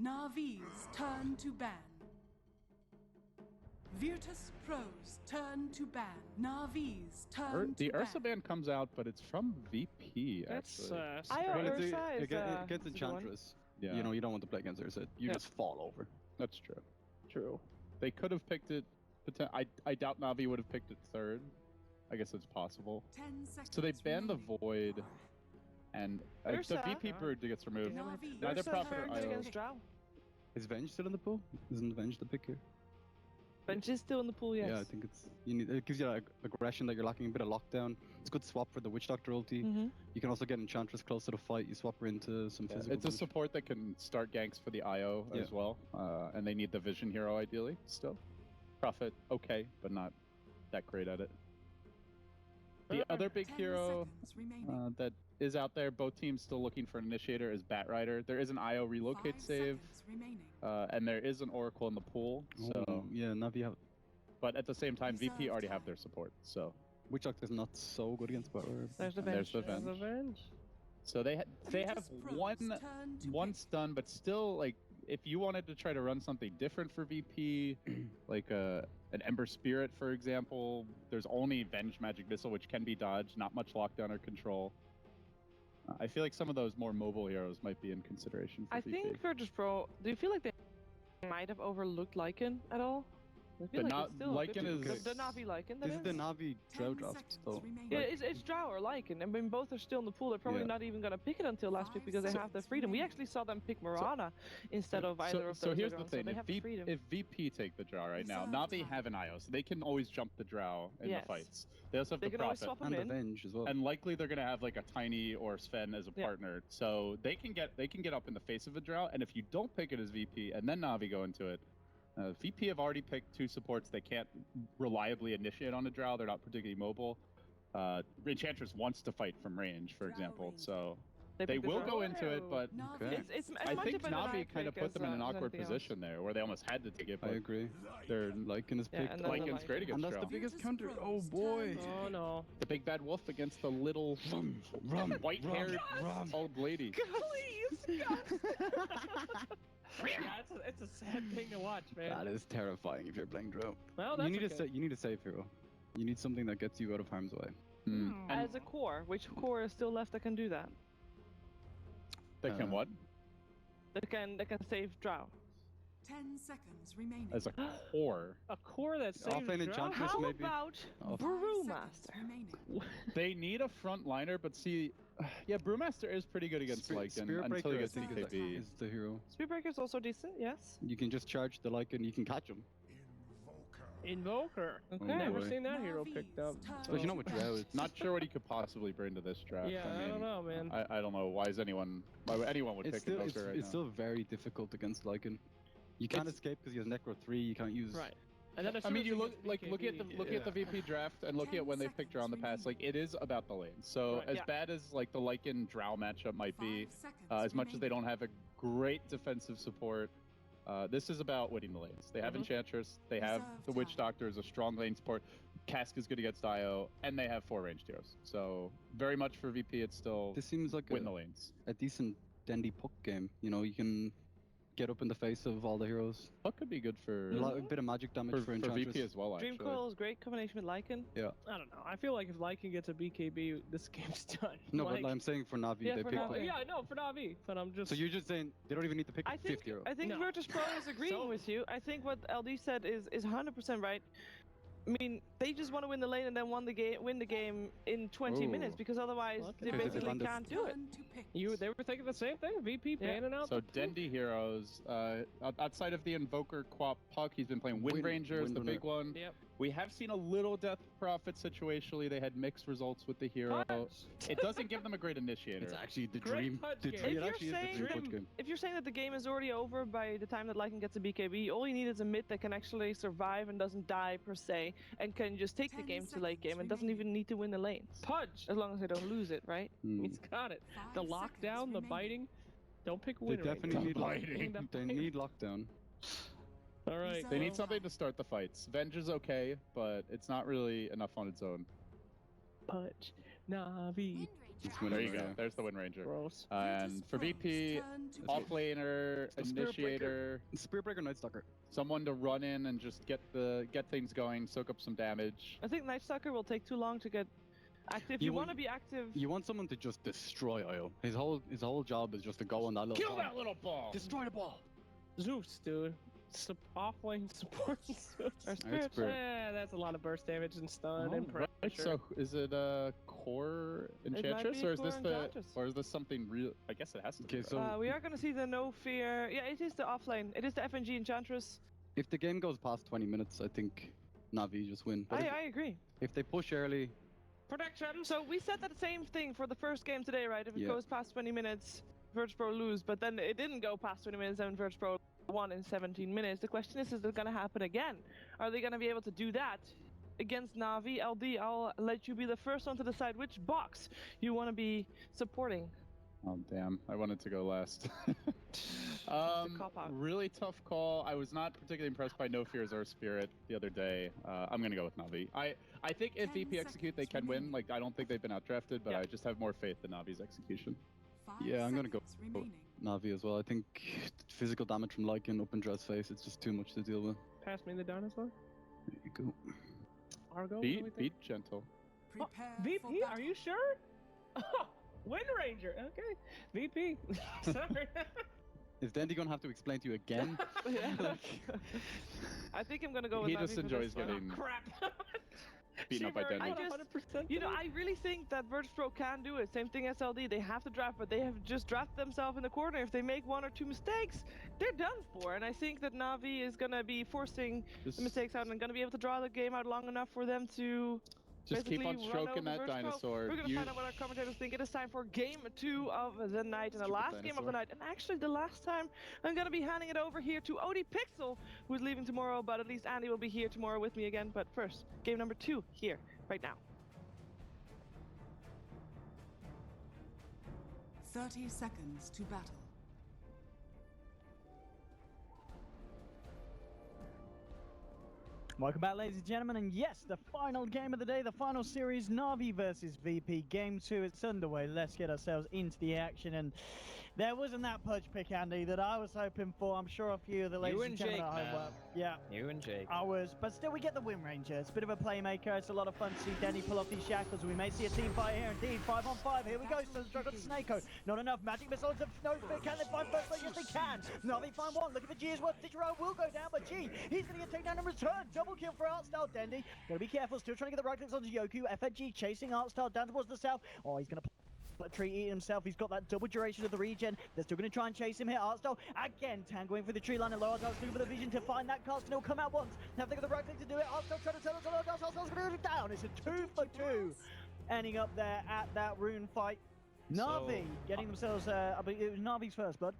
Na'ViVS turn to ban. Virtus.pro's turn to ban. Na'ViVS turn to The ban. Ursa ban comes out, but it's from VP, That's actually. Against Enchantress, Yeah. you know, you don't want to play against Ursa. You just fall over. That's true. true. They could have picked it. I doubt Na'Vi would have picked it third. I guess it's possible. 10 seconds So they banned the remaining. Void, and Ursa. the VP bird gets removed. Na'Vi. Neither Ursa Prophet turned or IO. against Drow. Is Venge still in the pool? Isn't Venge the pick here? Bench is still in the pool, yes. Yeah, I think it's it gives you like aggression that you're lacking, a bit of lockdown. It's a good swap for the Witch Doctor ulti. You can also get Enchantress close to the fight. You swap her into some physical. It's a damage. support that can start ganks for the IO as well, and they need the Vision Hero ideally still. Prophet, okay, but not that great at it. The other big 10 hero seconds remaining. that is out there, both teams still looking for an initiator, is Bat Rider. There is an IO relocate 5 save, seconds remaining. and there is an Oracle in the pool. So, yeah, Na'Vi have but at the same time, VP Reserve already have time. their support. So Witch Doctor's not so good against Power. There's the and there's bench. the Venge. Revenge. So they have Virtus.pro's turn to one pick. stun, but still, like, if you wanted to try to run something different for VP, like an Ember Spirit, for example, there's only Venge Magic Missile, which can be dodged, not much lockdown or control. I feel like some of those more mobile heroes might be in consideration for I VP. think Virtus.pro, do you feel like they might have overlooked Lycan at all? I feel But like it's still Lycan is... the Na'Vi Lycan, that This is the Na'Vi 10 Drow draft, seconds so remaining. Yeah, it's Drow or Lycan. I mean, both are still in the pool. They're probably Yeah. not even going to pick it until last pick because they have the freedom. We actually saw them pick Marana instead of either of those. So here's the around, thing: so they have the freedom. if VP take the Drow right now, Reserve Na'Vi time. have an IO, so they can always jump the Drow in Yes. the fights. They also have They the can always Prophet, swap them and the in. Venge as well. and likely they're going to have like a Tiny or Sven as a Yeah. partner, so they can get up in the face of a Drow. And if you don't pick it as VP and then Na'Vi go into it, VP have already picked 2 supports. They can't reliably initiate on a Drow. They're not particularly mobile. Enchantress wants to fight from range, for Drow example, range. so They they pick the will Drow. go into it. But Na'Vi. It's I much think better than Na'Vi kind of pick put them in an as awkward anything else. position there, where they almost had to take it. I But agree. Their Lycan is Yeah, picked. and then the Lycan's Lycan. great against And that's the Drow. biggest counter. Oh Virtus.pro's boy. turn to Oh pick. no. The big bad wolf against the little white-haired old lady. Please, Yeah, it's a sad thing to watch, man. That is terrifying if you're playing Drow. Well, that's You need a save hero. You need something that gets you out of harm's way. Hmm. as a core, which core is still left that can do that? They can what? That can save Drow. 10 seconds remaining. As a core. a core that saves Offlane Drow? Enchantress How maybe. about Oh. 5 seconds Brewmaster? remaining. They need a frontliner, but see, yeah, Brewmaster is pretty good against Lycan Spirit until he Breaker, I gets think, BKB. is the hero. Speedbreaker is also decent, yes. You can just charge the Lycan. You can catch him. Invoker. Okay. Never boy. seen that hero picked up. Na'Vi's But you know turn what to Drow pick. is? Not sure what he could possibly bring to this draft. Yeah, I don't know, man. I don't know why anyone would It's pick still Invoker right it's now. still very difficult against Lycan. You can't escape because he has Necro 3. You can't use. Right. And then as I soon mean, as you he look gets like look at the BKB, VP draft and look 10 at when they picked Drow in the past. Like, it is about the lane. So Okay. as bad as like the Lycan Drow matchup might be, 5 seconds as much as they remaining. don't have a great defensive support, this is about winning the lanes. They have Enchantress, they have Reserve the Witch time. Doctor as a strong lane support. Cask is good against IO, and they have 4 ranged heroes. So very much for VP, it's still This seems like win the lanes. a decent Dendy Puck game. You know, you can get up in the face of all the heroes. Puck could be good for A bit of magic damage for, for Enchantress. VP as well. Actually, Dream Coil is great combination with Lycan. Yeah. I don't know. I feel like if Lycan gets a BKB, this game's done. No, Like- but I'm saying for Na'Vi, Yeah, they for pick. Na'Vi. Yeah, no, for Na'Vi. But I'm just. So you're just saying they don't even need to pick a I think 50 hero. No. Virtus.pro is agreeing So- with you. I think what LD said is 100% right. I mean, they just want to win the lane and then win the game in 20 Ooh. minutes because otherwise Okay. they Because they basically landed- can't do it. Turn to pick. They were thinking the same thing. VP panning out. So the- Dendy heroes, outside of the Invoker Quap Puck, he's been playing Wind Wind- Rangers, the Windrunner. big one. Yep. We have seen a little Death Prophet situationally. They had mixed results with the hero. Punch! It doesn't give them a great initiator. It's actually the Great dream. punch The game. dream. If It you're actually is the saying- dream punch game. If you're saying that the game is already over by the time that Lycan gets a BKB, all you need is a mid that can actually survive and doesn't die per se, and can just take the 10 game to late game and seconds doesn't even need to win the lanes. Punch! As long as they don't lose it, right? He's got it. 5 The seconds lockdown, the remaining. biting. Don't pick They win rate. definitely need biting. lockdown. They need lockdown. All right. They need something to start the fights. Venge is okay, but it's not really enough on its own. Punch. Na'Vi. Wind Ranger. It's There you Winranger, go. yeah. There's the Wind Ranger. Gross. And for VP, offlaner, The Spirit initiator, Spirit Breaker, Night Stalker. someone to run in and just get things going, soak up some damage. I think Night Stalker will take too long to get active. You want to be active. You want someone to just destroy IO. His whole job is just to go on that little. Kill that little ball! Destroy the ball. Zeus, dude. Offlane support Zeus. Our Spirit. Yeah, that's a lot of burst damage and stun and pressure. Right, so is it a core enchantress, be or is core this enchantress. or is this something real? I guess it has to be. Okay, so We are going to see the No Fear. Yeah, it is the offlane. It is the FNG Enchantress. if the game goes past 20 minutes, I think Na'Vi just win. But I agree. if they push early, Protection. So we said that same thing for the first game today, right? If it Yeah. goes past 20 minutes, Virtus.pro lose. But then it didn't go past 20 minutes and Virtus.pro won in 17 minutes. The question is it going to happen again? Are they going to be able to do that against Na'Vi? LD, I'll let you be the first one to decide which box you want to be supporting. Oh damn! I wanted to go last. cop-out. Really tough call. I was not particularly impressed by No Fears or Spirit the other day. I'm gonna go with Na'Vi. I think if 10 VP execute, they can win. Like I don't think they've been outdrafted, but Yeah. I just have more faith in Na'Vi's execution. Yeah, I'm gonna go- Remaining. Na'Vi as well. I think physical damage from Lycan up in Dress face, it's just too much to deal with. Pass me the dinosaur. There you go. Argo. Beat gentle. Prepare for VP, battle. are you sure? Oh, Wind Ranger. Okay. VP. Sorry. Is Dendy gonna have to explain to you again? Yeah. I think I'm going to go with He Na'Vi just for enjoys this one. getting Crap. beaten up by Shiver, Dendy. I I just- 100% You know, I really think that Virtus.pro can do it. Same thing as LD. They have to draft, but they have just drafted themselves in the corner. If they make one or two mistakes, they're done for. And I think that Na'Vi is going to be forcing the mistakes out and going to be able to draw the game out long enough for them to Just keep on basically run stroking over that Virtus.pro. dinosaur. We're going to find out what our commentators think. It is time for game 2 of the night and the Stupid last game of the dinosaur. night. And actually the last time I'm going to be handing it over here to Odie Pixel, who's leaving tomorrow, but at least Andy will be here tomorrow with me again. But first, game number 2 here, right now. 30 seconds to battle. Welcome back, ladies and gentlemen, and yes, the final game of the day, the final series, Na'Vi versus VP. Game 2, it's underway. Let's get ourselves into the action, and there wasn't that punch pick, Andy, that I was hoping for. I'm sure a few of the ladies You and and gentlemen Jake, at home man. were. Yeah, You and Jake. I was, but still we get the Wind Ranger. It's a bit of a playmaker. It's a lot of fun to see Denny pull off these shackles. We may see a team fight here indeed. 5 on 5. Here we go. Sunstruck got Snakeo. Not enough. Magic missiles of Snowspit. Can they find first? But yes, they can. Na'Vi find one. Look at the G as well. Digiro will go down, but G, he's going to get taken down in return. Double kill for Artstyle Dendy. Gotta be careful. Still trying to get the right clicks onto Yoku. FNG chasing Artstyle down towards the south. Oh, he's going to but Tree eat himself. He's got that double duration of the regen. They're still going to try and chase him here. Artstyle again tangoing for the tree line, and Lordhouse looking for the vision to find that cast, and he'll come out once. Have they got the right click to do it? Artstyle trying to tell us Lordhouse. Artstyle's going to go down. It's a 2 for 2, ending up there at that rune fight. Na'Vi getting themselves. I believe it was Na'Vi's first blood.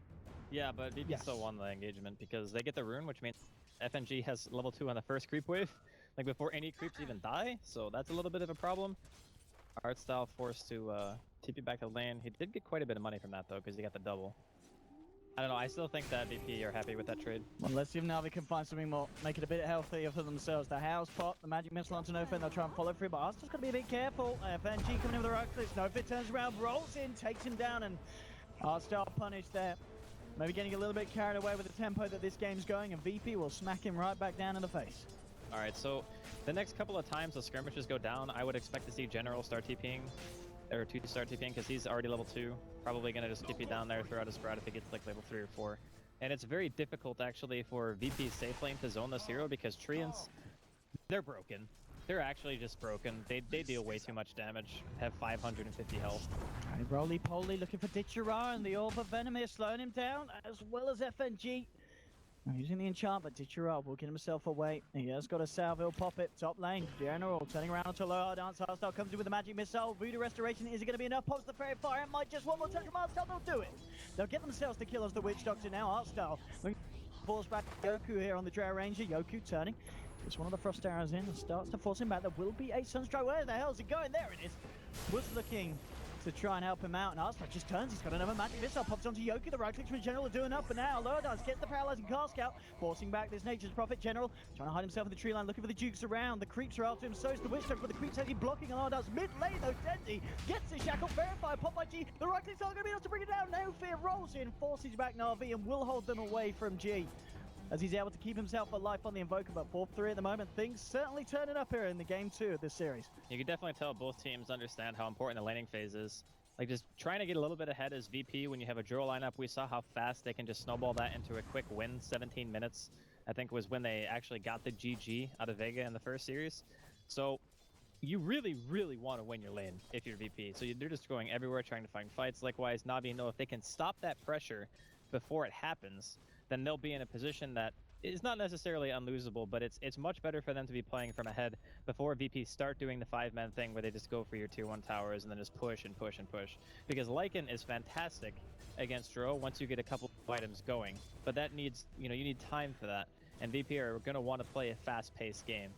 Yeah, but VP Yes. still won the engagement because they get the rune, which means FNG has level 2 on the first creep wave, like before any creeps even die, so that's a little bit of a problem. Artstyle forced to TP back to lane. He did get quite a bit of money from that though, because he got the double. I don't know, I still think that VP are happy with that trade. Well, let's see if Na'Vi can find something more, make it a bit healthier for themselves. The house pot, the magic missile onto Nofit, they'll try and follow through, but Artstyle's got to be a bit careful. FNG coming in with the right clicks. Nofit turns around, rolls in, takes him down, and Artstyle punished there. Maybe getting a little bit carried away with the tempo that this game's going, and VP will smack him right back down in the face. Alright, so the next couple of times the skirmishes go down, I would expect to see General start TPing, or 2 start TPing, because he's already level 2. Probably going to just TP down there, throw out a sprout if he gets like level 3 or 4. And it's very difficult actually for VP's safe lane to zone this hero, because Treants, they're broken. They're actually just broken. They deal way too much damage, have 550 health. And roly-poly looking for Ditchera, and the Orb of Venom is slowing him down, as well as FNG. Using the enchant, but Ditchera walking himself away. He has got a salve, he'll pop it. Top lane, General turning around to low dance. Artstyle comes in with the magic missile. Voodoo Restoration, is it going to be enough? Pops the Fairy Fire, and might just one more touch from Artstyle, they'll do it. They'll get themselves the kill as the Witch Doctor now. Artstyle falls back to Yoku here on the Drow Ranger. Yoku turning. Gets one of the Frost Arrows in and starts to force him back. There will be a Sunstrike. Where the hell is it going? There it is. Was looking to try and help him out, and Arstar just turns. He's got another magic missile, pops onto Yoku. The right clicks from General are doing enough, but now Lurdas gets the paralyzing cast out, forcing back this Nature's Prophet. General trying to hide himself in the tree line, looking for the Dukes around. The creeps are after him, so is the Witch Doctor, but the creeps actually blocking Lurdas mid lane though. Dendy gets the shackle, verified, pop by G. The right clicks aren't going to be able to bring it down. No fear rolls in, forces back Na'Vi, and will hold them away from G, as he's able to keep himself alive on the Invoker. But 4-3 at the moment. Things certainly turning up here in the game 2 of this series. You can definitely tell both teams understand how important the laning phase is. Like, just trying to get a little bit ahead as VP when you have a Juro lineup. We saw how fast they can just snowball that into a quick win. 17 minutes, I think, was when they actually got the GG out of Vega in the first series. So you really, really want to win your lane if you're VP. So they're just going everywhere trying to find fights. Likewise, Na'Vi know if they can stop that pressure before it happens, then they'll be in a position that is not necessarily unlosable, but it's much better for them to be playing from ahead before VP start doing the 5-man thing where they just go for your tier 1 towers and then just push and push and push. Because Lycan is fantastic against Dro once you get a couple of items going, but that needs, you need time for that. And VP are going to want to play a fast-paced game.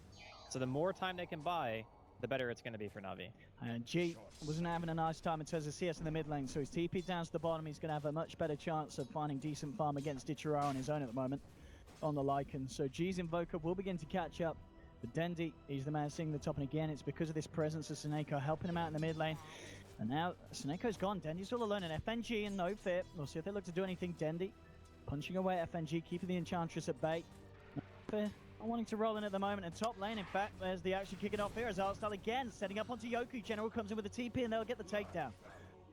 So the more time they can buy, the better it's going to be for Na'Vi. And G wasn't having a nice time in terms of CS in the mid lane, so he's TP down to the bottom. He's going to have a much better chance of finding decent farm against Ichiro on his own at the moment on the Lycan. So G's Invoker will begin to catch up. But Dendy, he's the man seeing the top, and again, it's because of this presence of Seneko helping him out in the mid lane. And now Seneko's gone. Dendy's all alone, and FNG and no fit. We'll see if they look to do anything. Dendy punching away at FNG, keeping the Enchantress at bay. No fear. Not wanting to roll in at the moment, and top lane, in fact, there's the action kicking off here as Artstyle again setting up onto Yoku. General comes in with a TP and they'll get the takedown.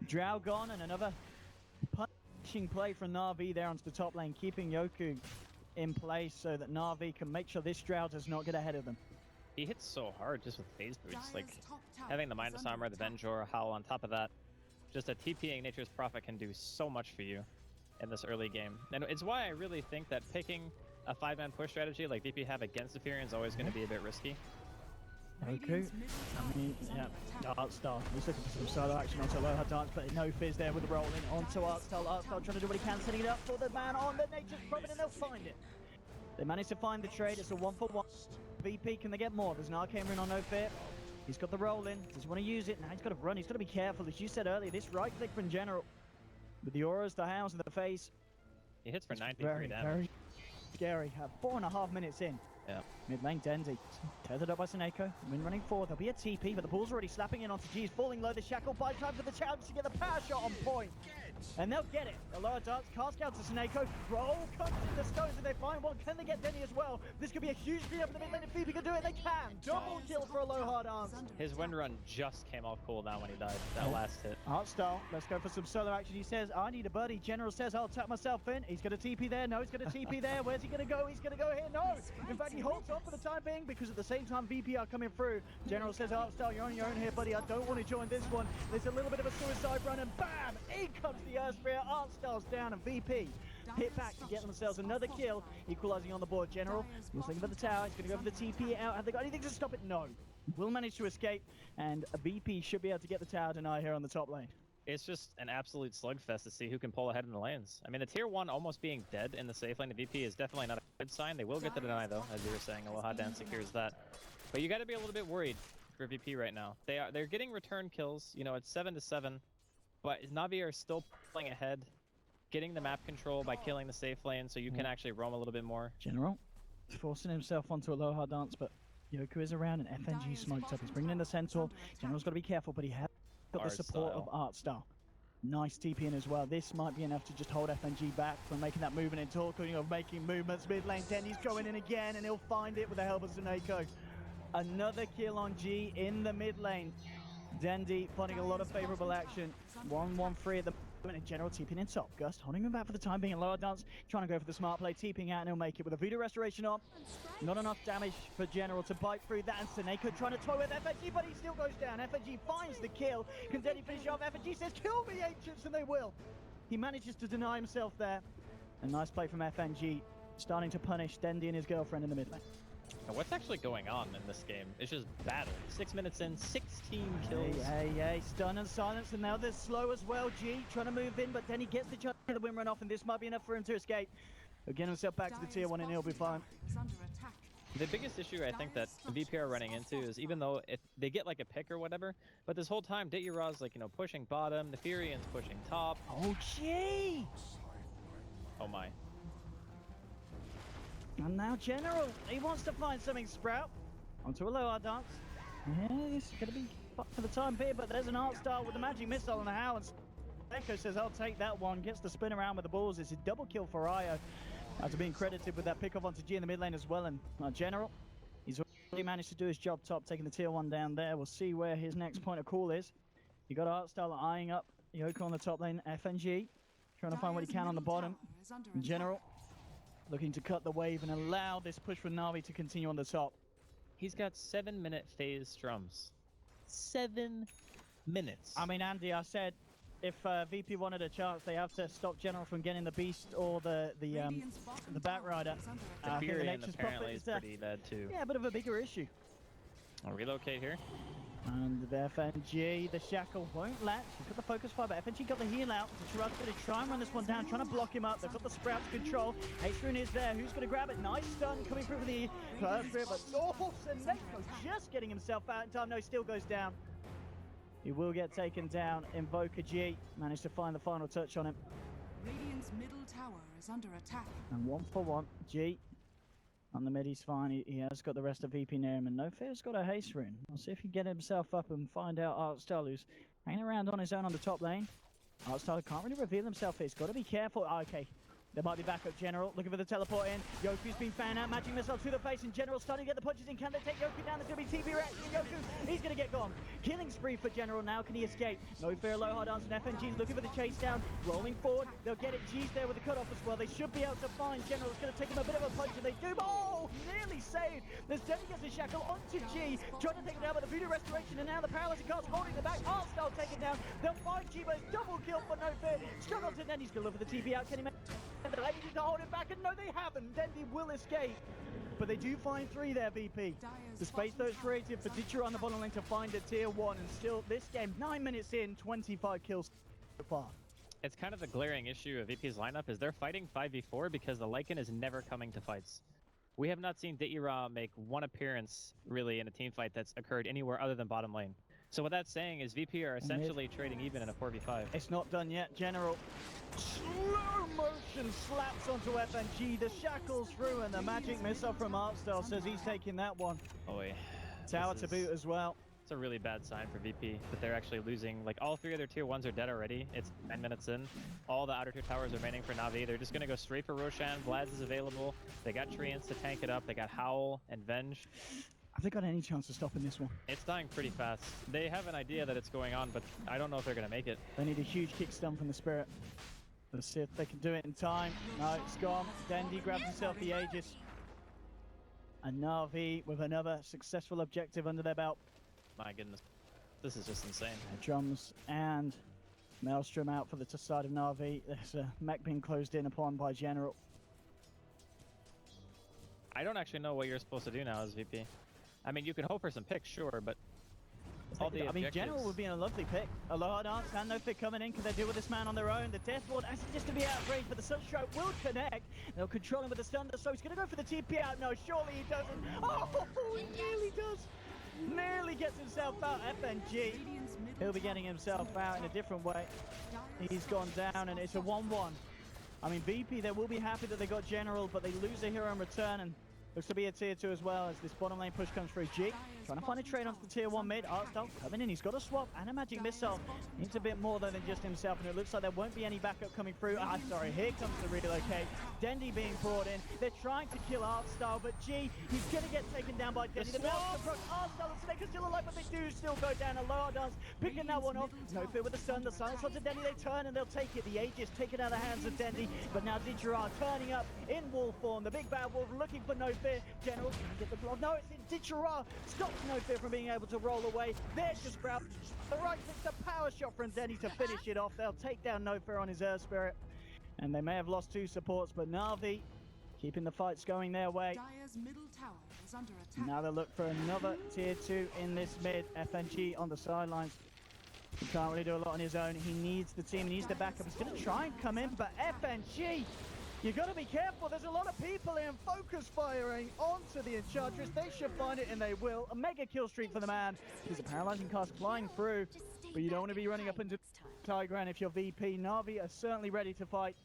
Drow gone, and another punching play from Na'Vi there onto the top lane, keeping Yoku in place so that Na'Vi can make sure this Drow does not get ahead of them. He hits so hard just with phase boots, like having the Midas Armor, the Venjor, Howl on top of that. Just a TPing Nature's Prophet can do so much for you in this early game. And it's why I really think that picking a 5-man push strategy like VP have against Ethereum is always going to be a bit risky. Okay. I mean, yeah, Artstyle. He's looking for some solo action onto Aloha Dance, but no fizz there with the rolling onto Artstyle. Artstyle trying to do what he can, setting it up for the man on the Nature's Prophet, and they'll find it. They managed to find the trade. It's a 1-for-1. VP, can they get more? There's an Arcane Rune on no fit. He's got the roll in. Does he want to use it? Now he's got to run. He's got to be careful. As you said earlier, this right click from General with the auras, the hounds, and the face. He hits for 93 damage. Very scary. 4.5 minutes in. Yeah. Mid lane, Dendy. Tethered up by Seneko. Wind running forward. There'll be a TP, but the ball's already slapping in onto G. He's falling low. The shackle by time for the challenge to get the power shot on point. And they'll get it. A lower darts, cast out to Seneko. Roll comes in the stones, and they find one. Can they get Denny as well? This could be a huge speed up in the mid lane. If VP can do it, they can. Double kill for Aloha Dance. His wind run just came off cooldown when he died. That last hit. Artstyle, let's go for some solo action. He says, I need a buddy. General says, I'll tap myself in. He's going to TP there. No, he's going to TP there. Where's he going to go? He's going to go here. No. In fact, he holds off for the time being because at the same time, VP are coming through. General says, Artstyle, you're on your own here, buddy. I don't want to join this one. There's a little bit of a suicide run, and bam! In comes the Earth Spear. Artstyle's down, and VP hit back to get themselves another kill, equalizing on the board. General, he's looking for the tower. He's going to go for the TP out. Have they got anything to stop it? No. Will manage to escape, and a VP should be able to get the tower denied here on the top lane. It's just an absolute slugfest to see who can pull ahead in the lanes. I mean, the tier 1 almost being dead in the safe lane to VP is definitely not a good sign. They will get the deny, though, as you were saying. Aloha Dance secures that. But you got to be a little bit worried for VP right now. They're getting return kills. You know, it's 7-7, but Na'Vi are still pulling ahead, getting the map control by killing the safe lane, so you can actually roam a little bit more. General forcing himself onto Aloha Dance, but Yoku is around, and FNG smoked up. He's bringing in the Centaur. General's got to be careful, but he has got the support of Artstyle. Nice TP in as well. This might be enough to just hold FNG back from making that movement and talking of making movements. Mid lane, Denny's going in again, and he'll find it with the help of Seneko. Another kill on G in the mid lane. Dendy finding a lot of favorable action. 1-1-3 at the moment, and General TPing in top. Gust holding him back for the time being. Lower Dance trying to go for the smart play, TPing out, and he'll make it with a Voodoo Restoration on. Not enough damage for General to bite through that, and Seneko trying to toy with FNG, but he still goes down. FNG finds the kill. Can Dendy finish off? FNG says, kill me, Ancients, and they will. He manages to deny himself there. A nice play from FNG, starting to punish Dendy and his girlfriend in the mid lane. Now, what's actually going on in this game? It's just battle. 6 minutes in, 16 kills. Hey, stun and silence, and now they're slow as well. G trying to move in, but then he gets the chance to the win run off, and this might be enough for him to escape. He'll get himself back to the tier 1, and he'll be fine. The biggest issue I think that VP are running into is even though if they get like a pick or whatever, but this whole time Ditura's like, you know, pushing bottom, Neferian's pushing top. Oh, gee! Oh my. And now General, he wants to find something Sprout. Onto a low art dance. Yeah, it's going to be fucked for the time being, but there's an art star with the magic missile and a how, and Echo says, I'll take that one. Gets to spin around with the balls. It's a double kill for Io. After being credited with that pick off onto G in the mid lane as well. And General, he's already managed to do his job top, taking the tier 1 down there. We'll see where his next point of call is. You got Artstyle eyeing up Yoko on the top lane. FNG trying to find what he can on the bottom. General looking to cut the wave and allow this push for Na'Vi to continue on the top. He's got 7-minute phase strums. 7 minutes. I mean, Andy, I said if VP wanted a chance, they have to stop General from getting the Beast or the Batrider. Neferian apparently is pretty bad too. Yeah, a bit of a bigger issue. I'll relocate here. And the FNG, the Shackle won't latch. He's got the focus fire, but FNG got the heal out. Jirard's going to try and run this one down, trying to block him up. They've got the Sprout to control. Acerun is there. Who's going to grab it? Nice stun coming through for the Spirit, but Seneko just getting himself out in time. No, he still goes down. He will get taken down. Invoker G managed to find the final touch on him. Radiant's middle tower is under attack. And 1-for-1. G on the mid, he's fine. He has got the rest of VP near him, and No Fear's got a haste rune. We'll see if he can get himself up and find out Artstyle, who's hanging around on his own on the top lane. Artstyle can't really reveal himself here. He's got to be careful. Oh, okay. There might be backup. General looking for the teleport in. Yoku's been found out. Magic missile to the face, and General starting to get the punches in. Can they take Yoku down? There's going to be TP reaction. Yoku, he's going to get gone. Killing spree for General now. Can he escape? No Fear, low hard dance, and FNG's looking for the chase down. Rolling forward. They'll get it. G's there with the cutoff as well. They should be able to find General. It's going to take him a bit of a punch, and they do. Oh, nearly saved. There's Denny gets a shackle onto G. Trying to take it down, but the Voodoo Restoration, and now the Paralytic Cast holding the back. Artstyle taken down. They'll find G, but it's double kill for No Fear. Struggle to Denny's going to look for the TP out. Can he make the ladies to hold him back, and no, they haven't. Dendy will escape, but they do find 3 there, VP. The space though is created for Ditcher on the bottom lane to find a tier 1, and still this game 9 minutes in, 25 kills so far. It's kind of the glaring issue of VP's lineup is they're fighting 5v4 because the Lycan is never coming to fights. We have not seen Ditcher make one appearance really in a team fight that's occurred anywhere other than bottom lane. So what that's saying is VP are essentially trading even in a 4v5. It's not done yet. General slow motion slaps onto FNG. The shackles through, and the magic missile from Artstyle says he's taking that one. Oh wait. Tower to boot as well. It's a really bad sign for VP that they're actually losing. Like all 3 of their tier 1s are dead already. It's 9 minutes in. All the outer tier towers are remaining for Na'Vi. They're just gonna go straight for Roshan. Vlad's is available. They got Treants to tank it up. They got Howl and Venge. Have they got any chance of stopping this one? It's dying pretty fast. They have an idea that it's going on, but I don't know if they're gonna make it. They need a huge kick stun from the Spirit. Let's see if they can do it in time. No, it's gone. Dendy grabs himself the Aegis. And Na'Vi with another successful objective under their belt. My goodness. This is just insane. Drums and Maelstrom out for the side of Na'Vi. There's a mech being closed in upon by General. I don't actually know what you're supposed to do now as VP. I mean, you can hope for some picks, sure, but all the objectives... General would be in a lovely pick. Aloha dance and No Fit coming in. Can they deal with this man on their own? The Death Ward asks just to be out of range, but the Sunstrike will connect. They'll control him with the Thunder, so he's going to go for the TP out. No, surely he doesn't. Oh, he nearly does. Nearly gets himself out. FNG. He'll be getting himself out in a different way. He's gone down, and it's a 1-1. I mean, VP, they will be happy that they got General, but they lose a hero in return, and looks to be a tier 2 as well as this bottom lane push comes through. G trying to find a trade onto the tier 1 mid. Artstyle coming in. He's got a swap and a magic missile. Needs a bit more though than just himself, and it looks like there won't be any backup coming through. Sorry, here comes the relocate. Dendy being brought in. They're trying to kill Artstyle, but G, he's going to get taken down by Dendy. The Maelstrom approach. Artstyle and Snake are still alive, but they do still go down. A lower dance picking that one off. No Fear with the stun. The silence onto Dendy. They turn and they'll take it. The Aegis taken out of the hands of Dendy, but now Ditcher turning up in wolf form. The big bad wolf looking for No Fear. General trying to get the block. No, it's in Ditcher. Stops No Fear from being able to roll away. There's the Sprout. The right click, the power shot from Denny to finish it off. They'll take down No Fear on his Earth Spirit. And they may have lost 2 supports, but Na'Vi keeping the fights going their way. Dire's middle tower is under attack. Now they'll look for another tier 2 in this mid. FNG on the sidelines. He can't really do a lot on his own. He needs the team. He needs the backup. He's going to try and come in, but FNG You gotta be careful, there's a lot of people in focus firing onto the Enchantress. They should find it and they will. A mega kill streak for the man. There's a paralyzing cast flying through, but you don't want to be running up into Tiger, and if you're VP, Na'Vi are certainly ready to fight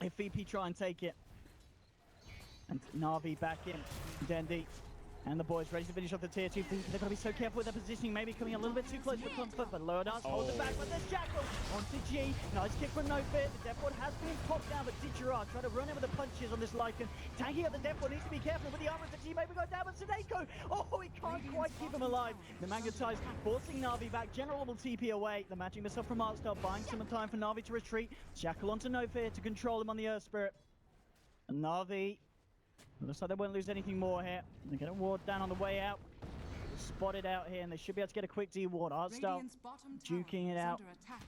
if VP try and take it. And Na'Vi back in. Dendi and the boys ready to finish off the tier 2. They've got to be so careful with their positioning, maybe coming a little bit too close for comfort, but Loadance holds it back with the Shackle onto G. Nice kick from Na'ViVS. The Deathward has been popped down, but Dichirard trying to run in with the punches on this Lycan. Tanking up the Deathward, needs to be careful with the armor that G maybe go down, but Suneko, oh, he can't quite keep him alive. The Magnetize forcing Na'Vi back. General will TP away. The matching missile from Artstar, buying some time for Na'Vi to retreat. Shackle onto Na'ViVS to control him on the Earth Spirit. And Na'Vi, looks like they won't lose anything more here. They're going to ward down on the way out. They're spotted out here, and they should be able to get a quick D-ward. Artstar Radiant's bottom tower juking it is out. under attack.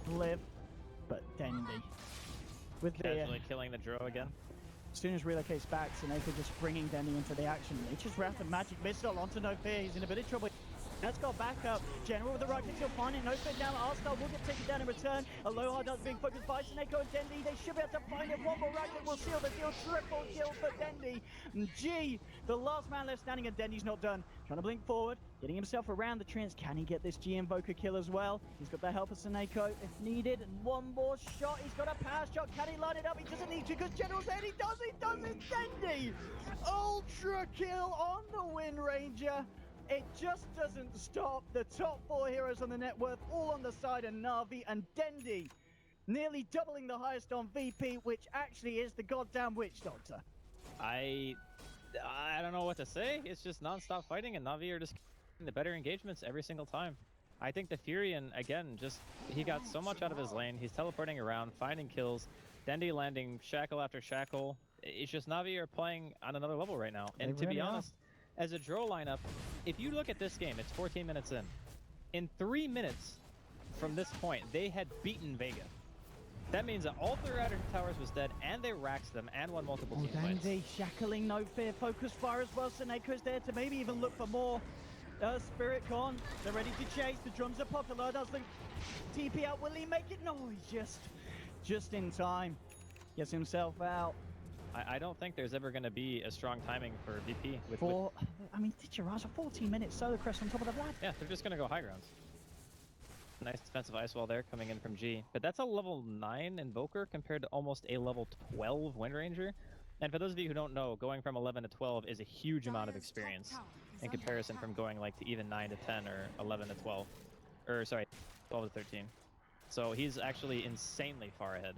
Live, but Dendi with the Casually killing the Dro again. as soon as relocates back, Suneko just bringing Dendi into the action. They just wrapped a magic missile onto Na'ViVS. He's in a bit of trouble. Let's go back up. General with the right click, he'll find it. Na'ViVS down. Artstar will get taken down in return. Aloha does being focused by Suneko and Dendi. They should be able to find it. One more right click will seal the deal. Triple kill for Dendi. And G, the last man left standing, and Dendi's not done. Trying to blink forward, getting himself around the treants. Can he get this G Invoker kill as well? He's got the help of Suneko if needed. And one more shot. He's got a power shot. Can he line it up? He doesn't need to because General's there. He does it. Dendi. Ultra kill on the Wind Ranger. It just doesn't stop. The top 4 heroes on the net worth all on the side of Na'Vi, and Dendi nearly doubling the highest on VP, which actually is the goddamn Witch Doctor. I don't know what to say. It's just non-stop fighting, and Na'Vi are just getting the better engagements every single time. I think the Furion, again, he got so much out of his lane. He's teleporting around, finding kills, Dendi landing shackle after shackle. It's just Na'Vi are playing on another level right now. And to be honest, as a Dro lineup, if you look at this game, it's 14 minutes in. In 3 minutes from this point, they had beaten Vega. That means that all 3 outer towers was dead, and they raxed them and won multiple team fights. Dendi shackling, no fear, focus fire as well. Suneko's there to maybe even look for more. Spirit gone. They're ready to chase. The drums are popular. Does the TP out? Will he make it? No, he's just in time. Gets himself out. I don't think there's ever going to be a strong timing for VP. I mean, Dichiraj, 14 minutes solo crest on top of the black. Yeah, they're just going to go high grounds. Nice defensive ice wall there coming in from G. But that's a level 9 Invoker compared to almost a level 12 Wind Ranger. And for those of you who don't know, going from 11 to 12 is a huge amount of experience in comparison from going like to even 9 to 10 or 11 to 12. Or sorry, 12 to 13. So he's actually insanely far ahead.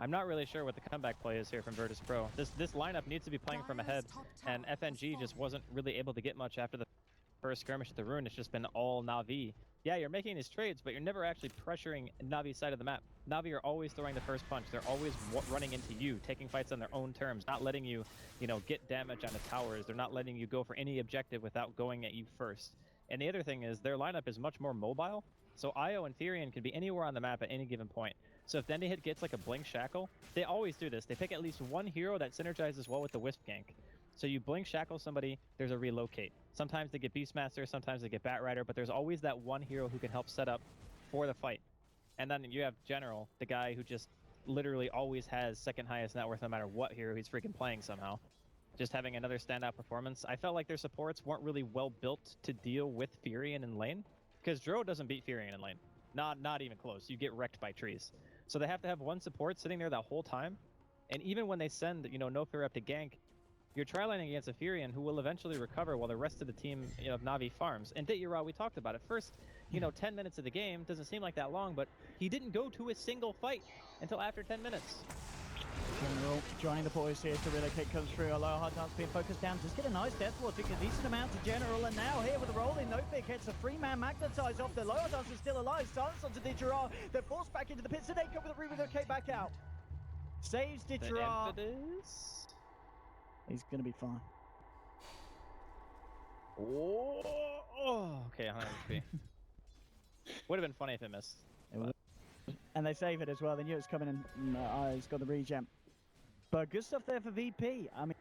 I'm not really sure what the comeback play is here from Virtus.pro. This lineup needs to be playing from ahead, and FNG just wasn't really able to get much after the first skirmish at the Rune. It's just been all Na'Vi. Yeah, you're making these trades, but you're never actually pressuring Na'Vi's side of the map. Na'Vi are always throwing the first punch. They're always running into you, taking fights on their own terms, not letting you, get damage on the towers. They're not letting you go for any objective without going at you first. And the other thing is their lineup is much more mobile, so Io and Therian can be anywhere on the map at any given point. So if Dendi gets like a Blink Shackle, they always do this. They pick at least one hero that synergizes well with the Wisp gank. So you Blink Shackle somebody, there's a relocate. Sometimes they get Beastmaster, sometimes they get Batrider, but there's always that one hero who can help set up for the fight. And then you have General, the guy who just literally always has second highest net worth no matter what hero he's freaking playing somehow. Just having another standout performance. I felt like their supports weren't really well built to deal with Furion in lane, because Dro doesn't beat Furion in lane. Not even close. You get wrecked by trees. So they have to have one support sitting there that whole time. And even when they send, no fear up to gank, you're tri-lining against a Furion who will eventually recover while the rest of the team of Na'Vi farms. And Dichiraj, we talked about it. First, 10 minutes of the game doesn't seem like that long, but he didn't go to a single fight until after 10 minutes. General joining the boys here to relocate comes through. Aloha Dance being focused down. Just get a nice death ward, took a decent amount to General, and now here with a roll in. Na'ViVS hits a 3-man magnetize off. The Aloha Dance is still alive. Silence onto Dichiraj. They're forced back into the pit. Suneko with a relocate back out. Saves Dichiraj. He's gonna be fine. Oh, okay, 100 HP. Would have been funny if it missed. And they save it as well. They knew it was coming in. He's got the regen. But good stuff there for VP. I mean,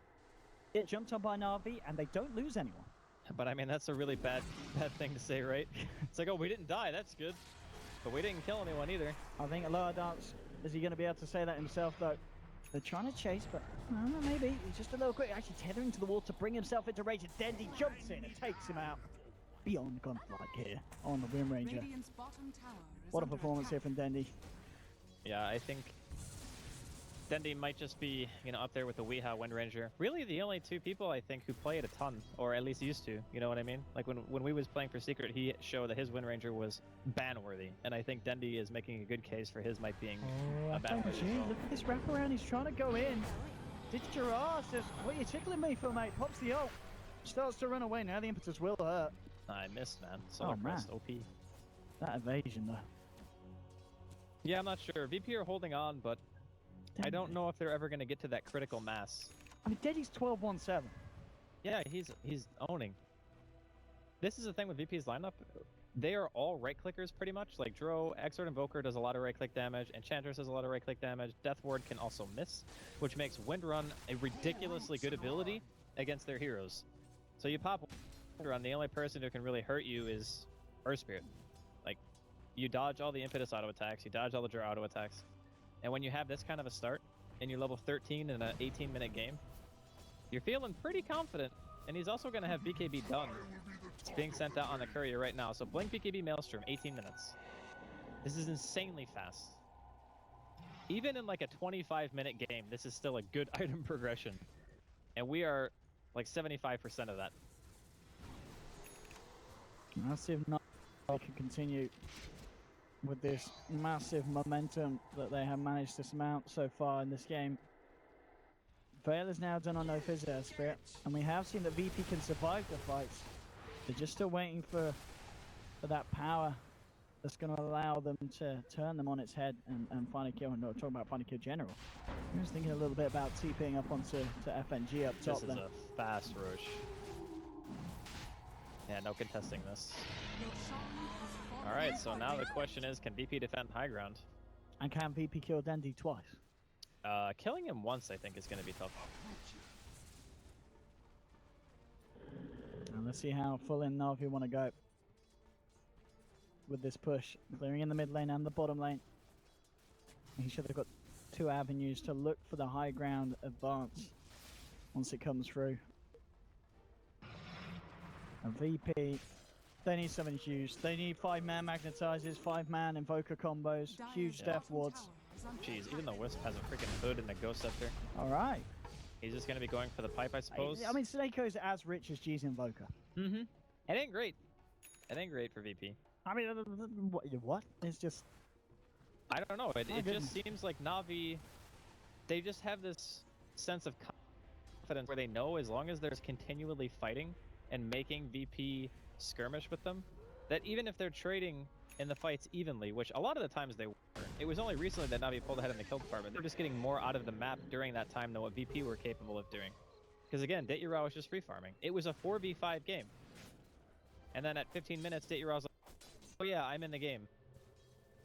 it jumped on by Na'Vi, and they don't lose anyone. But I mean, that's a really bad thing to say, right? It's like, oh, we didn't die. That's good. but we didn't kill anyone either. I think a lower dance, is he going to be able to say that himself though? They're trying to chase, but I don't know, maybe. He's just a little quick, actually tethering to the wall to bring himself into range. Dendy jumps in and takes him out. Beyond gunfight here on the Wind Ranger. Radiant's bottom tower is What a under performance here attack. from Dendy. Yeah, I think Dendy might just be, you know, up there with the Weeha Wind Ranger. Really the only two people I think who play it a ton, or at least used to, you know what I mean? Like when we was playing for Secret, he showed that his Wind Ranger was ban-worthy, and I think Dendy is making a good case for his might being a ban-worthy as well. Look at this wraparound, he's trying to go in. Girard says, what are you tickling me for, mate? Pops the ult. Starts to run away, now the impetus will hurt. I missed, man. Solar man. Crest, OP. That evasion though. Yeah, I'm not sure. VP are holding on, but I don't know if they're ever going to get to that critical mass. I mean, Dendy's 12-1-7. Yeah, he's owning. This is the thing with VP's lineup. They are all right-clickers pretty much. Like Dro, Exort Invoker does a lot of right-click damage, Enchantress does a lot of right-click damage, Death Ward can also miss, which makes Wind Run a ridiculously good ability against their heroes. So you pop Wind Run, the only person who can really hurt you is Earth Spirit. Like, you dodge all the Impetus auto attacks, you dodge all the Dro auto attacks, and when you have this kind of a start, and you're level 13 in an 18-minute game, you're feeling pretty confident. And he's also going to have BKB done. It's being sent out on the courier right now. So Blink BKB Maelstrom, 18 minutes. This is insanely fast. Even in like a 25-minute game, this is still a good item progression. And we are like 75% of that. Massive not can continue with this massive momentum that they have managed to surmount so far in this game. Veil is now done on Na'ViVS Spirit, and we have seen that VP can survive the fights. They're just still waiting for that power that's going to allow them to turn them on its head and find a kill. And no, talking about find a kill general. I'm just thinking a little bit about TPing up onto FNG up top. This is a fast rush. Yeah, no contesting this. Alright, so now the question is, can VP defend high ground? And can VP kill Dendy twice? Killing him once, I think, is going to be tough. And let's see how full in Na'Vi want to go with this push. Clearing in the mid lane and the bottom lane. He should have got two avenues to look for the high ground advance once it comes through. And VP, they need something huge. They need 5-man magnetizers, 5-man invoker combos, huge death wards. Jeez, even though Wisp has a freaking hood and a Ghost Scepter. Alright. He's just going to be going for the pipe, I suppose. I mean, Suneiko's as rich as G's invoker. Mm-hmm. It ain't great. It ain't great for VP. I mean, what? It's just... I don't know. It just seems like Na'Vi, they just have this sense of confidence where they know as long as there's continually fighting and making VP skirmish with them, that even if they're trading in the fights evenly, which a lot of the times they were, it was only recently that Na'Vi pulled ahead in the kill department. They were just getting more out of the map during that time than what VP were capable of doing. Because again, Det'Yura was just free farming. It was a 4v5 game. And then at 15 minutes, Det'Yura was like, oh yeah, I'm in the game.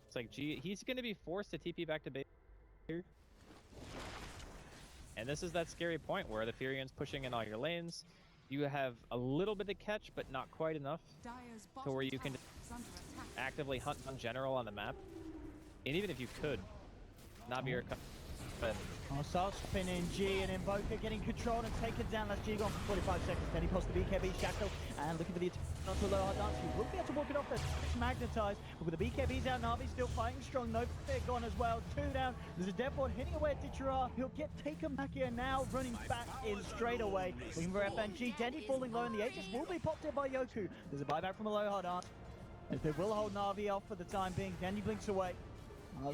It's like, gee, he's going to be forced to TP back to base here. And this is that scary point where the Furion's pushing in all your lanes. You have a little bit of catch, but not quite enough to where you can actively hunt on general on the map. And even if you could, Na'Vi are coming. Oh, start spinning G and Invoker getting controlled and taken down. That's G gone for 45 seconds. Then he posts the BKB shackle and looking for the attack onto low hard dance. He will be able to walk it off. That's magnetized. But with the BKBs out, Na'Vi still fighting strong. No fear gone as well. 2 down. There's a death ward hitting away at Det'Yura. He'll get taken back here now, running back in straight away. Looking for FNG. Dendy falling low, and the Aegis will be popped in by Yoku. There's a buyback from a low hard dance. As they will hold Na'Vi off for the time being. Dendy blinks away.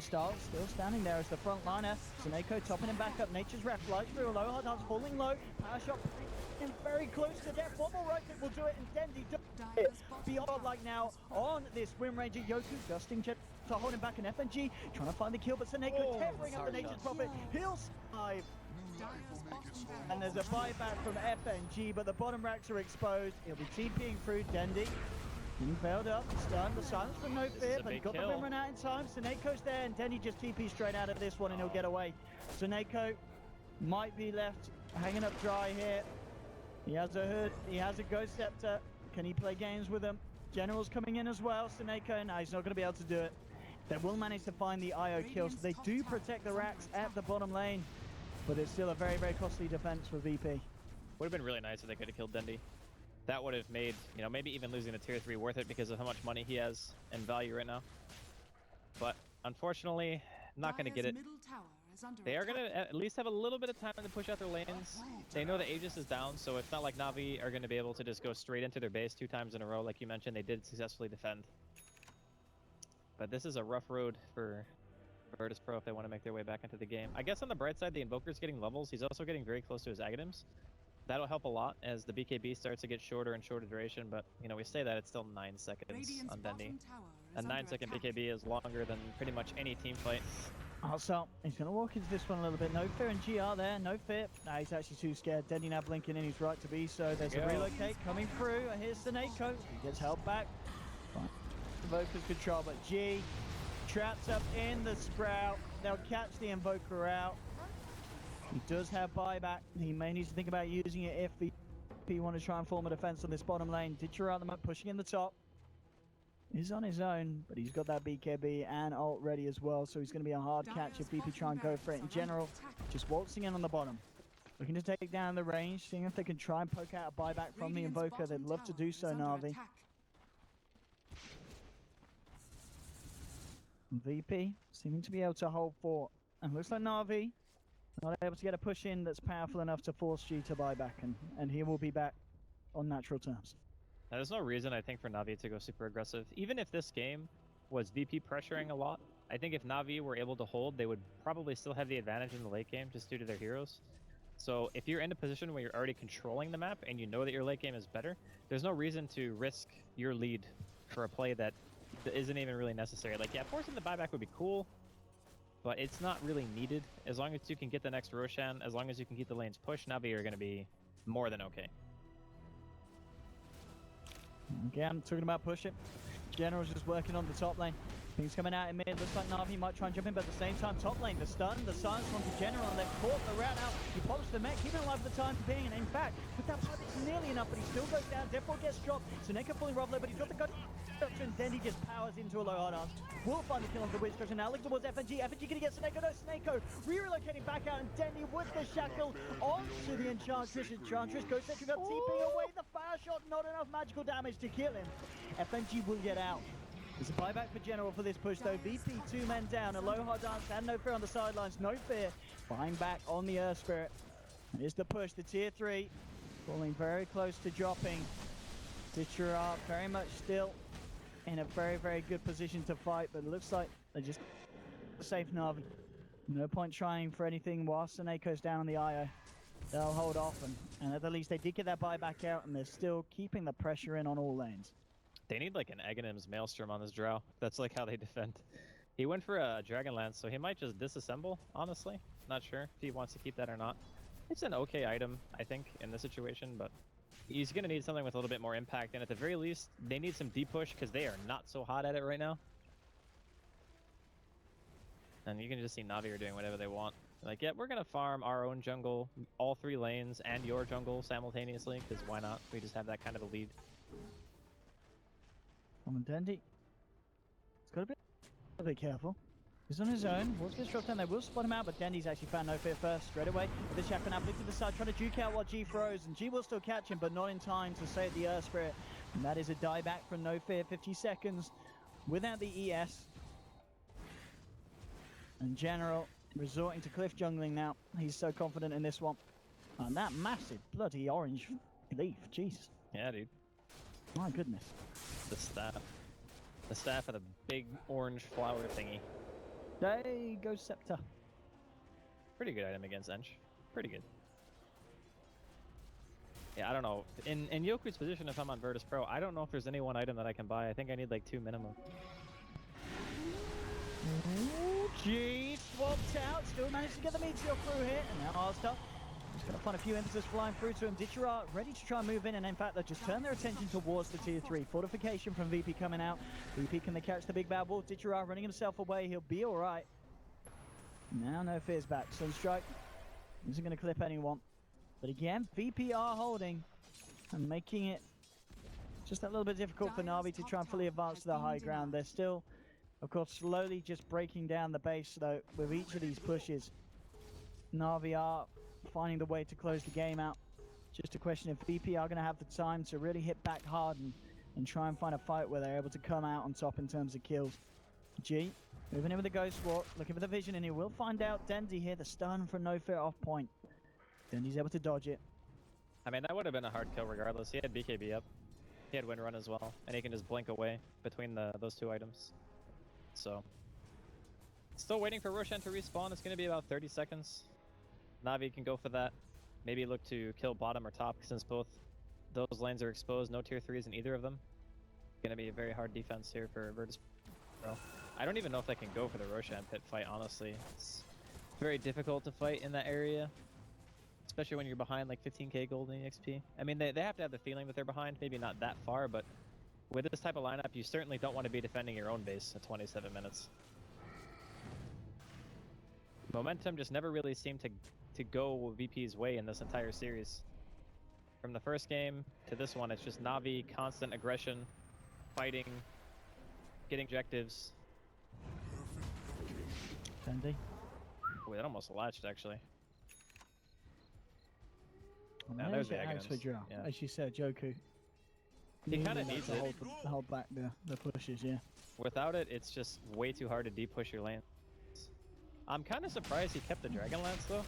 Styles still standing there as the front liner. Suneiko topping him back up. Nature's Wrath flies through a low hard dance, falling low. Power shot in very close to death. One more right click will do it, and Dendy does it. Beyond like now on this Wind Ranger. Yoku dusting jet to hold him back, in FNG trying to find the kill, but Suneiko tearing up the Nature's Prophet. He'll survive. And there's a buyback from FNG, but the bottom racks are exposed. He'll be TPing through Dendy. He failed up, stunned, the silence from No Fear, but he got the rim run out in time. Suneiko's there, and Dendy just TP straight out of this one, and he'll get away. Suneiko might be left hanging up dry here. He has a hood, he has a Ghost Scepter. Can he play games with them? General's coming in as well. Seneko, no, he's not going to be able to do it. They will manage to find the IO kill, so they do protect the racks at the bottom lane. But it's still a very, very costly defense for VP. Would have been really nice if they could have killed Dendi. That would have made, you know, maybe even losing the tier 3 worth it because of how much money he has and value right now. But unfortunately, not going to get it. They are going to at least have a little bit of time to push out their lanes. They know the Aegis is down, so it's not like Na'Vi are going to be able to just go straight into their base 2 times in a row. Like you mentioned, they did successfully defend. But this is a rough road for Virtus.pro if they want to make their way back into the game. I guess on the bright side, the Invoker's getting levels. He's also getting very close to his Aghanims. That'll help a lot as the BKB starts to get shorter and shorter duration, but, you know, we say that it's still 9 seconds on Dendi. A 9-second BKB is longer than pretty much any team fight. Also, he's going to walk into this one a little bit. No fear and GR there, no fear. Nah, he's actually too scared. Dendi now blinking in, he's right to be so. There's a relocate coming through, and here's Seneko. He gets held back. Invoker's control, but G trapped up in the Sprout. They'll catch the Invoker out. He does have buyback. He may need to think about using it if he want to try and form a defense on this bottom lane. Ditcher out the map, pushing in the top. He's on his own, but he's got that BKB and ult ready as well, so he's going to be a hard catch if VP try and go for it. In general, just waltzing in on the bottom. Looking to take down the range, seeing if they can try and poke out a buyback from the Invoker. They'd love to do so, Na'Vi. VP seeming to be able to hold fort. And looks like Na'Vi not able to get a push in that's powerful enough to force G to buy back, and he will be back on natural terms. Now, there's no reason, I think, for Na'Vi to go super aggressive. Even if this game was VP pressuring a lot, I think if Na'Vi were able to hold, they would probably still have the advantage in the late game just due to their heroes. So if you're in a position where you're already controlling the map and you know that your late game is better, there's no reason to risk your lead for a play that isn't even really necessary. Like, yeah, forcing the buyback would be cool, but it's not really needed. As long as you can get the next Roshan, as long as you can keep the lanes pushed, Na'Vi are going to be more than okay. Again, talking about pushing. General's just working on the top lane. Things coming out in mid. Looks like Na'Vi might try and jump in, but at the same time, top lane, the stun, the silence from the General, and they've caught the rat out. He polished the mech, keeping it alive for the time being, and in fact, with that fight, it's nearly enough, but he still goes down. Deathball gets dropped. Seneko fully robbed low, but he's got the gun. And then he just powers into a low hard arms. Will find the kill on the Witch Doctor now. Look towards FNG. FNG gonna get Seneko. No, Seneko relocating back out, and Dendi with the shackle onto the Enchantress. Enchantress goes second up, TPing away the fire shot. Not enough magical damage to kill him. FNG will get out. There's a buyback for General for this push though. VP 2 men down. A low hard dance and no fear on the sidelines. No fear. Buying back on the Earth Spirit. Here's the push. The tier 3 falling very close to dropping. Ditcher up very much still in a very, very good position to fight, but it looks like they're just safe Na'Vi. No point trying for anything while Seneko's down on the IO. They'll hold off, and at the least they did get that buyback out, and they're still keeping the pressure in on all lanes. They need like an Aghanim's Maelstrom on this Drow. That's like how they defend. He went for a Dragonlance, so he might just disassemble, honestly. Not sure if he wants to keep that or not. It's an okay item, I think, in this situation, but he's going to need something with a little bit more impact, and at the very least, they need some deep push because they are not so hot at it right now. And you can just see Na'Vi are doing whatever they want. Like, yeah, we're going to farm our own jungle, all 3 lanes, and your jungle simultaneously, because why not? We just have that kind of a lead. On Dendi. He's got to be a bit careful. He's on his own. Wolves gets dropped down. They will spot him out, but Dendi's actually found no fear first. Straight away, the shackle now flicked to the side, trying to duke out while G throws, and G will still catch him, but not in time to save the Earth Spirit. And that is a die back from No Fear. 50 seconds without the ES. And General resorting to cliff jungling now. He's so confident in this one. And that massive bloody orange leaf. Jesus. Yeah, dude. My goodness. The staff. The staff of the big orange flower thingy. There goes Scepter. Pretty good item against Ench. Pretty good. Yeah, I don't know. In Yoku's position, if I'm on Virtus.pro, I don't know if there's any one item that I can buy. I think I need like 2 minimum. G swapped out. Still managed to get the meteor through here. And now Arstar. He's going to find a few emphasis flying through to him. Ditcher ready to try and move in, and in fact they'll just turn their attention towards the tier 3. Fortification from VP coming out. VP, can they catch the big bad wolf? Ditcher running himself away. He'll be alright. Now No Fear's back. Sunstrike isn't going to clip anyone. But again, VP are holding and making it Just a little bit difficult for Na'Vi to try and fully advance to the high ground. They're still, of course, slowly just breaking down the base, though, with each of these pushes. Na'Vi are finding the way to close the game out. Just a question if VP are going to have the time to really hit back hard and try and find a fight where they're able to come out on top in terms of kills. G, moving in with the Ghost Walk, looking for the vision, and he will find out Dendy here, the stun from No Fear off point. Dendy's able to dodge it. I mean, that would have been a hard kill regardless. He had BKB up. He had Wind Run as well, and he can just blink away between those two items. So, still waiting for Roshan to respawn. It's going to be about 30 seconds. Na'Vi can go for that. Maybe look to kill bottom or top, since both those lanes are exposed. No tier 3s in either of them. Going to be a very hard defense here for Virtus.pro. I don't even know if they can go for the Roshan pit fight, honestly. It's very difficult to fight in that area, especially when you're behind like 15k gold in XP. I mean, they have to have the feeling that they're behind, maybe not that far, but with this type of lineup, you certainly don't want to be defending your own base at 27 minutes. Momentum just never really seemed to go VP's way in this entire series. From the first game to this one, it's just Na'Vi, constant aggression, fighting, getting objectives. Dendy. Ooh, that almost latched, actually. Well, Yeah, there's the Axe for Aghanim's. draw. Yeah. As you said, Joku. He kind of that needs to it. hold back the pushes, yeah. Without it, it's just way too hard to deep push your lane. I'm kind of surprised he kept the Dragon Lance though.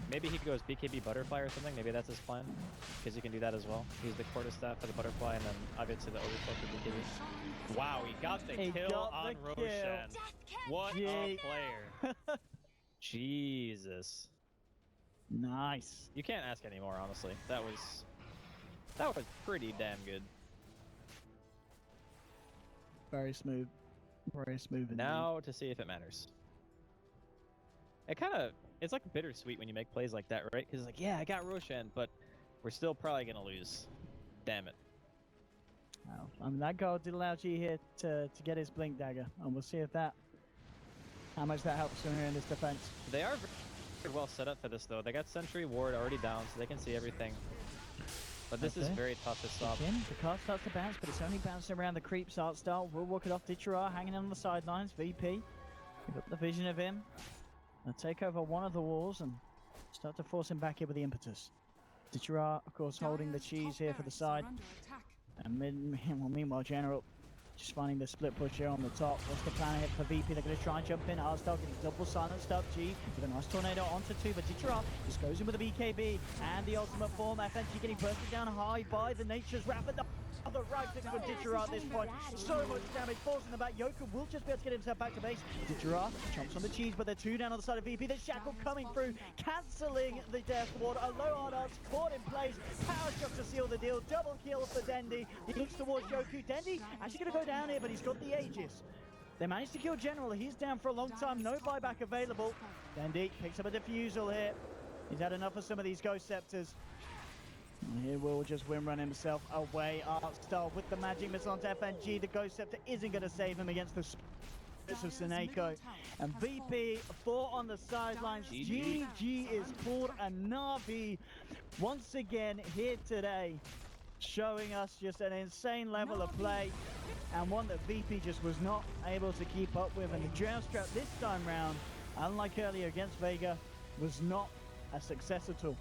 Maybe he goes BKB Butterfly or something. Maybe that's his plan, because you can do that as well. Use the Quarterstaff for the Butterfly, and then obviously the Overflow for BKB. Wow, he got the He kill got on the kill. Roshan. What a player! Jesus, Nice. you can't ask anymore. Honestly, that was pretty damn good. Very smooth. Very smooth indeed. Now to see if it matters. It's like bittersweet when you make plays like that, right? Because it's like, yeah, I got Roshan, but we're still probably gonna lose. Damn it. Well, I mean, that goal did allow G here to get his Blink Dagger, and we'll see if how much that helps him here in this defense. They are very well set up for this, though. They got Sentry Ward already down, so they can see everything. But this is Okay. very tough to stop. Again, the card starts to bounce, but it's only bouncing around the creep art style. We'll walk it off. Ditchara hanging on the sidelines. VP. We've got the vision of him. They'll take over one of the walls and start to force him back in with the impetus. Ditchara, of course, holding the cheese here for the side. And meanwhile, General just finding the split push here on the top. What's the plan here for VP? They're going to try and jump in. Arsdale getting double silenced up. G with a nice tornado onto 2, but Ditchara just goes in with the BKB and the ultimate form. FNG getting bursted down high by the Nature's Rapid. The right click for Ditchara at this point. So much damage falls in the back. Yoku will just be able to get himself back to base. Ditchara chomps on the cheese, but they're 2 down on the side of VP. The Shackle coming through, cancelling the Death Ward. A low hard arts caught in place. Power shot to seal the deal. Double kill for Dendy. He looks towards Yoku. Dendy actually going to go down here, but he's got the Aegis. They managed to kill General. He's down for a long time. No buyback available. Dendy picks up a defusal here. He's had enough of some of these Ghost Scepters. And here will just Wind Run himself away. Artstar with the magic missile onto FNG. The Ghost Scepter isn't going to save him against the spirits of Seneko. And VP 4 on the sidelines. GG is pulled, and Na'Vi once again here today, showing us just an insane level of play, and one that VP just was not able to keep up with. And the Drown Strap this time round, unlike earlier against Vega, was not a success at all.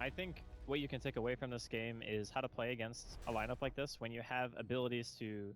I think what you can take away from this game is how to play against a lineup like this when you have abilities to